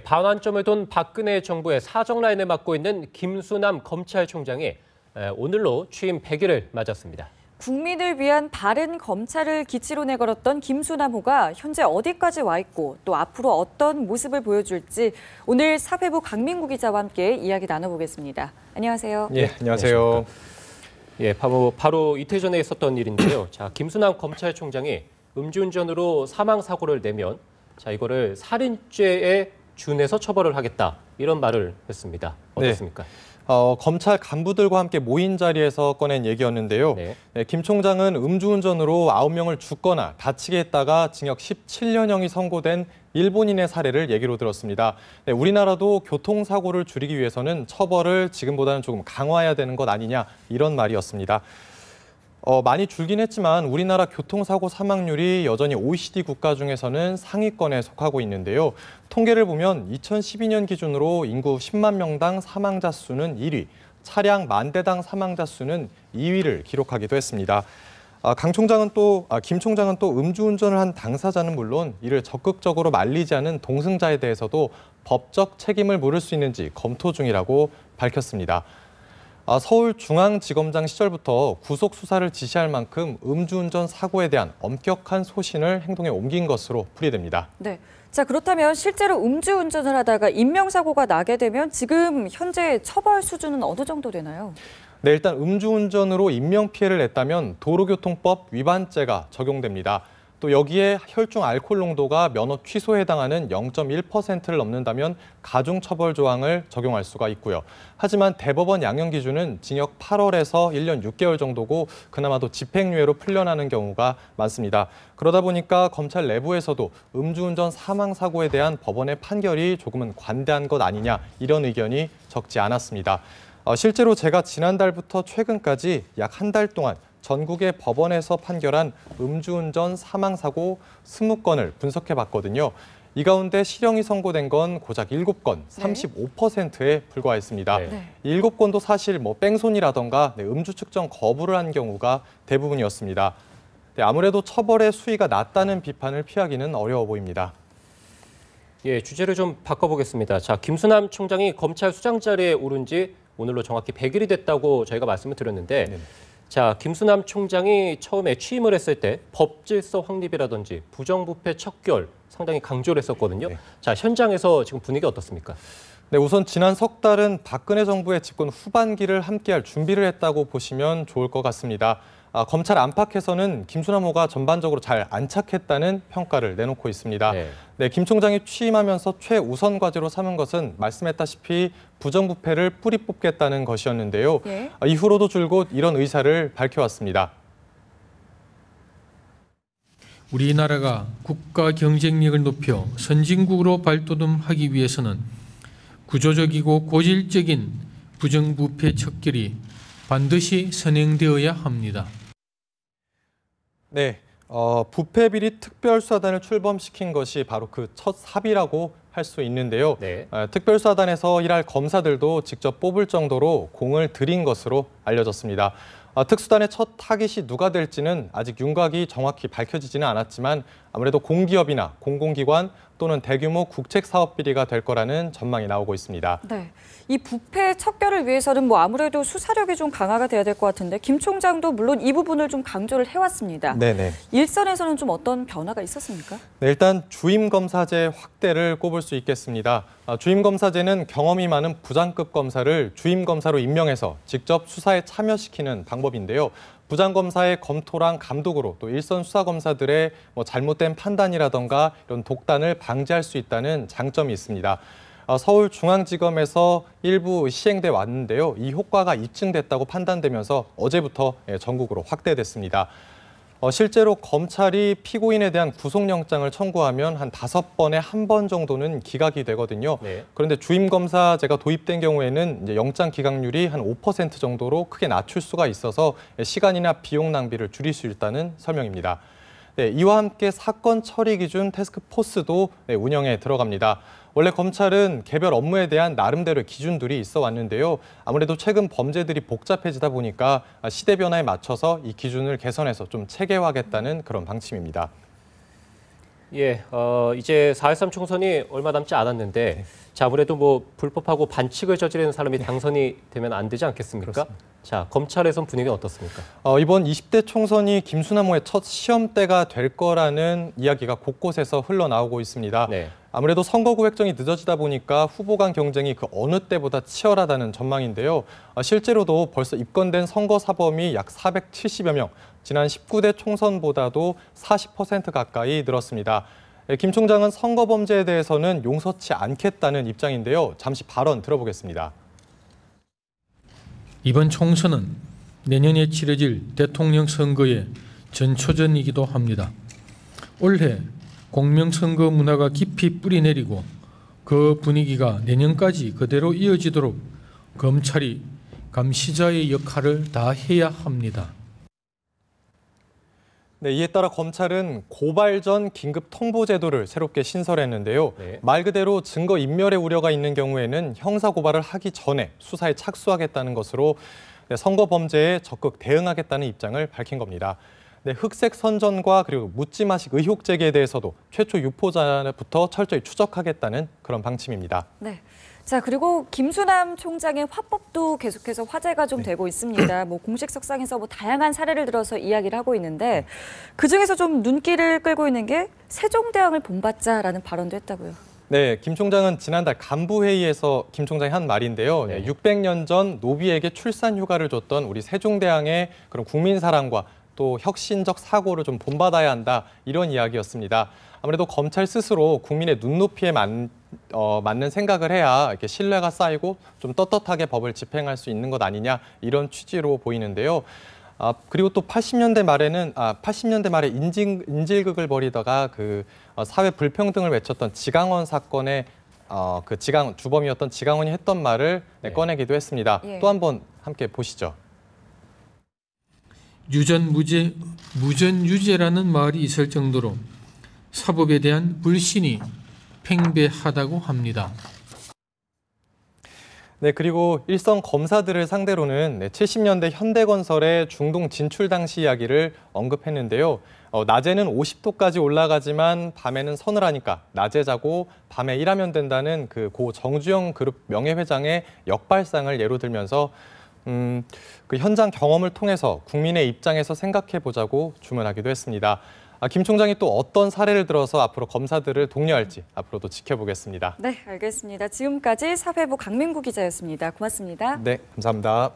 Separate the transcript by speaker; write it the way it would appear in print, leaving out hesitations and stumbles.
Speaker 1: 반환점을 돈 박근혜 정부의 사정 라인을 맡고 있는 김수남 검찰총장이 오늘로 취임 100일을 맞았습니다.
Speaker 2: 국민을 위한 바른 검찰을 기치로 내걸었던 김수남호가 현재 어디까지 와 있고 또 앞으로 어떤 모습을 보여줄지 오늘 사회부 강민구 기자와 함께 이야기 나눠보겠습니다. 안녕하세요.
Speaker 3: 안녕하세요.
Speaker 1: 바로 이틀 전에 있었던 일인데요. 김수남 검찰총장이 음주운전으로 사망 사고를 내면 이거를 살인죄에 준해서 처벌을 하겠다 이런 말을 했습니다. 어떻습니까?
Speaker 3: 검찰 간부들과 함께 모인 자리에서 꺼낸 얘기였는데요. 김 총장은 음주운전으로 9명을 죽거나 다치게 했다가 징역 17년형이 선고된 일본인의 사례를 얘기로 들었습니다. 우리나라도 교통사고를 줄이기 위해서는 처벌을 지금보다는 조금 강화해야 되는 것 아니냐 이런 말이었습니다. 많이 줄긴 했지만 우리나라 교통사고 사망률이 여전히 OECD 국가 중에서는 상위권에 속하고 있는데요. 통계를 보면 2012년 기준으로 인구 10만 명당 사망자 수는 1위, 차량 10,000대당 사망자 수는 2위를 기록하기도 했습니다. 김 총장은 또 음주운전을 한 당사자는 물론 이를 적극적으로 말리지 않은 동승자에 대해서도 법적 책임을 물을 수 있는지 검토 중이라고 밝혔습니다. 서울중앙지검장 시절부터 구속 수사를 지시할 만큼 음주운전 사고에 대한 엄격한 소신을 행동에 옮긴 것으로 풀이됩니다.
Speaker 2: 그렇다면 실제로 음주운전을 하다가 인명사고가 나게 되면 지금 현재 처벌 수준은 어느 정도 되나요?
Speaker 3: 일단 음주운전으로 인명피해를 냈다면 도로교통법 위반죄가 적용됩니다. 또 여기에 혈중 알코올 농도가 면허 취소에 해당하는 0.1%를 넘는다면 가중처벌 조항을 적용할 수가 있고요. 하지만 대법원 양형 기준은 징역 8월에서 1년 6개월 정도고 그나마도 집행유예로 풀려나는 경우가 많습니다. 그러다 보니까 검찰 내부에서도 음주운전 사망사고에 대한 법원의 판결이 조금은 관대한 것 아니냐 이런 의견이 적지 않았습니다. 실제로 제가 지난달부터 최근까지 약 한 달 동안 전국의 법원에서 판결한 음주운전 사망사고 20건을 분석해봤거든요. 이 가운데 실형이 선고된 건 고작 7건, 35%에 불과했습니다. 7건도 사실 뺑소니라던가 음주 측정 거부를 한 경우가 대부분이었습니다. 아무래도 처벌의 수위가 낮다는 비판을 피하기는 어려워 보입니다.
Speaker 1: 주제를 좀 바꿔보겠습니다. 김수남 총장이 검찰 수장 자리에 오른 지 오늘로 정확히 100일이 됐다고 저희가 말씀을 드렸는데 김수남 총장이 처음에 취임을 했을 때 법질서 확립이라든지 부정부패 척결 상당히 강조를 했었거든요. 현장에서 지금 분위기 어떻습니까?
Speaker 3: 우선 지난 석 달은 박근혜 정부의 집권 후반기를 함께할 준비를 했다고 보시면 좋을 것 같습니다. 검찰 안팎에서는 김수남호가 전반적으로 잘 안착했다는 평가를 내놓고 있습니다. 김 총장이 취임하면서 최우선 과제로 삼은 것은 말씀했다시피 부정부패를 뿌리 뽑겠다는 것이었는데요. 이후로도 줄곧 이런 의사를 밝혀왔습니다.
Speaker 4: 우리나라가 국가 경쟁력을 높여 선진국으로 발돋움하기 위해서는 구조적이고 고질적인 부정부패 척결이 반드시 선행되어야 합니다.
Speaker 3: 부패비리 특별수사단을 출범시킨 것이 바로 그 첫 삽이라고 할 수 있는데요. 특별수사단에서 일할 검사들도 직접 뽑을 정도로 공을 들인 것으로 알려졌습니다. 특수단의 첫 타깃이 누가 될지는 아직 윤곽이 정확히 밝혀지지는 않았지만 아무래도 공기업이나 공공기관 또는 대규모 국책사업 비리가 될 거라는 전망이 나오고 있습니다.
Speaker 2: 이 부패 척결을 위해서는 아무래도 수사력이 좀 강화가 돼야 될 것 같은데 김 총장도 물론 이 부분을 좀 강조를 해왔습니다. 일선에서는 좀 어떤 변화가 있었습니까?
Speaker 3: 일단 주임검사제 확대를 꼽을 수 있겠습니다. 주임검사제는 경험이 많은 부장급 검사를 주임검사로 임명해서 직접 수사에 참여시키는 방법인데요. 부장검사의 검토랑 감독으로 또 일선 수사검사들의 잘못된 판단이라던가 이런 독단을 방지할 수 있다는 장점이 있습니다. 서울중앙지검에서 일부 시행돼 왔는데요. 이 효과가 입증됐다고 판단되면서 어제부터 전국으로 확대됐습니다. 실제로 검찰이 피고인에 대한 구속영장을 청구하면 한 5번에 1번 정도는 기각이 되거든요. 그런데 주임검사제가 도입된 경우에는 이제 영장 기각률이 한 5% 정도로 크게 낮출 수가 있어서 시간이나 비용 낭비를 줄일 수 있다는 설명입니다. 이와 함께 사건 처리 기준 태스크포스도 운영에 들어갑니다. 원래 검찰은 개별 업무에 대한 나름대로의 기준들이 있어 왔는데요. 아무래도 최근 범죄들이 복잡해지다 보니까 시대 변화에 맞춰서 이 기준을 개선해서 좀 체계화하겠다는 그런 방침입니다.
Speaker 1: 예, 이제 4.13 총선이 얼마 남지 않았는데, 자, 아무래도 뭐 불법하고 반칙을 저지르는 사람이 당선이 되면 안 되지 않겠습니까?
Speaker 3: 그렇습니다.
Speaker 1: 자, 검찰에선 분위기는 어떻습니까?
Speaker 3: 이번 20대 총선이 김수남호의 첫 시험대가 될 거라는 이야기가 곳곳에서 흘러나오고 있습니다.
Speaker 1: 네.
Speaker 3: 아무래도 선거구 획정이 늦어지다 보니까 후보 간 경쟁이 그 어느 때보다 치열하다는 전망인데요. 실제로도 벌써 입건된 선거 사범이 약 470여 명, 지난 19대 총선보다도 40% 가까이 늘었습니다. 김 총장은 선거 범죄에 대해서는 용서치 않겠다는 입장인데요. 잠시 발언 들어보겠습니다.
Speaker 4: 이번 총선은 내년에 치러질 대통령 선거의 전초전이기도 합니다. 올해 공명선거 문화가 깊이 뿌리내리고 그 분위기가 내년까지 그대로 이어지도록 검찰이 감시자의 역할을 다해야 합니다.
Speaker 3: 네, 이에 따라 검찰은 고발 전 긴급 통보 제도를 새롭게 신설했는데요.
Speaker 1: 네.
Speaker 3: 말 그대로 증거 인멸의 우려가 있는 경우에는 형사 고발을 하기 전에 수사에 착수하겠다는 것으로 선거 범죄에 적극 대응하겠다는 입장을 밝힌 겁니다. 네, 흑색 선전과 그리고 묻지마식 의혹 제기에 대해서도 최초 유포자부터 철저히 추적하겠다는 그런 방침입니다.
Speaker 2: 네. 자, 그리고 김수남 총장의 화법도 계속해서 화제가 좀 되고 있습니다. 뭐 공식 석상에서 뭐 다양한 사례를 들어서 이야기를 하고 있는데 그중에서 좀 눈길을 끌고 있는 게 세종대왕을 본받자라는 발언도 했다고요.
Speaker 3: 네, 김 총장은 지난달 간부회의에서 김 총장이 한 말인데요.
Speaker 1: 네.
Speaker 3: 600년 전 노비에게 출산 휴가를 줬던 우리 세종대왕의 그런 국민 사랑과 또 혁신적 사고를 좀 본받아야 한다, 이런 이야기였습니다. 아무래도 검찰 스스로 국민의 눈높이에 맞는 생각을 해야 이렇게 신뢰가 쌓이고 좀 떳떳하게 법을 집행할 수 있는 것 아니냐, 이런 취지로 보이는데요. 그리고 또 80년대 말에 인질극을 벌이다가 그 사회 불평등을 외쳤던 지강원 사건의 그 주범이었던 지강원이 했던 말을
Speaker 1: 네.
Speaker 3: 꺼내기도 했습니다.
Speaker 2: 예.
Speaker 3: 또 한번 함께 보시죠.
Speaker 4: 무전유죄라는 말이 있을 정도로 사법에 대한 불신이 팽배하다고 합니다.
Speaker 3: 네, 그리고 일선 검사들을 상대로는 70년대 현대건설의 중동 진출 당시 이야기를 언급했는데요. 낮에는 50도까지 올라가지만 밤에는 서늘하니까 낮에 자고 밤에 일하면 된다는 그 고 정주영 그룹 명예회장의 역발상을 예로 들면서 그 현장 경험을 통해서 국민의 입장에서 생각해 보자고 주문하기도 했습니다. 김 총장이 또 어떤 사례를 들어서 앞으로 검사들을 독려할지 앞으로도 지켜보겠습니다.
Speaker 2: 네, 알겠습니다. 지금까지 사회부 강민구 기자였습니다. 고맙습니다.
Speaker 3: 네, 감사합니다.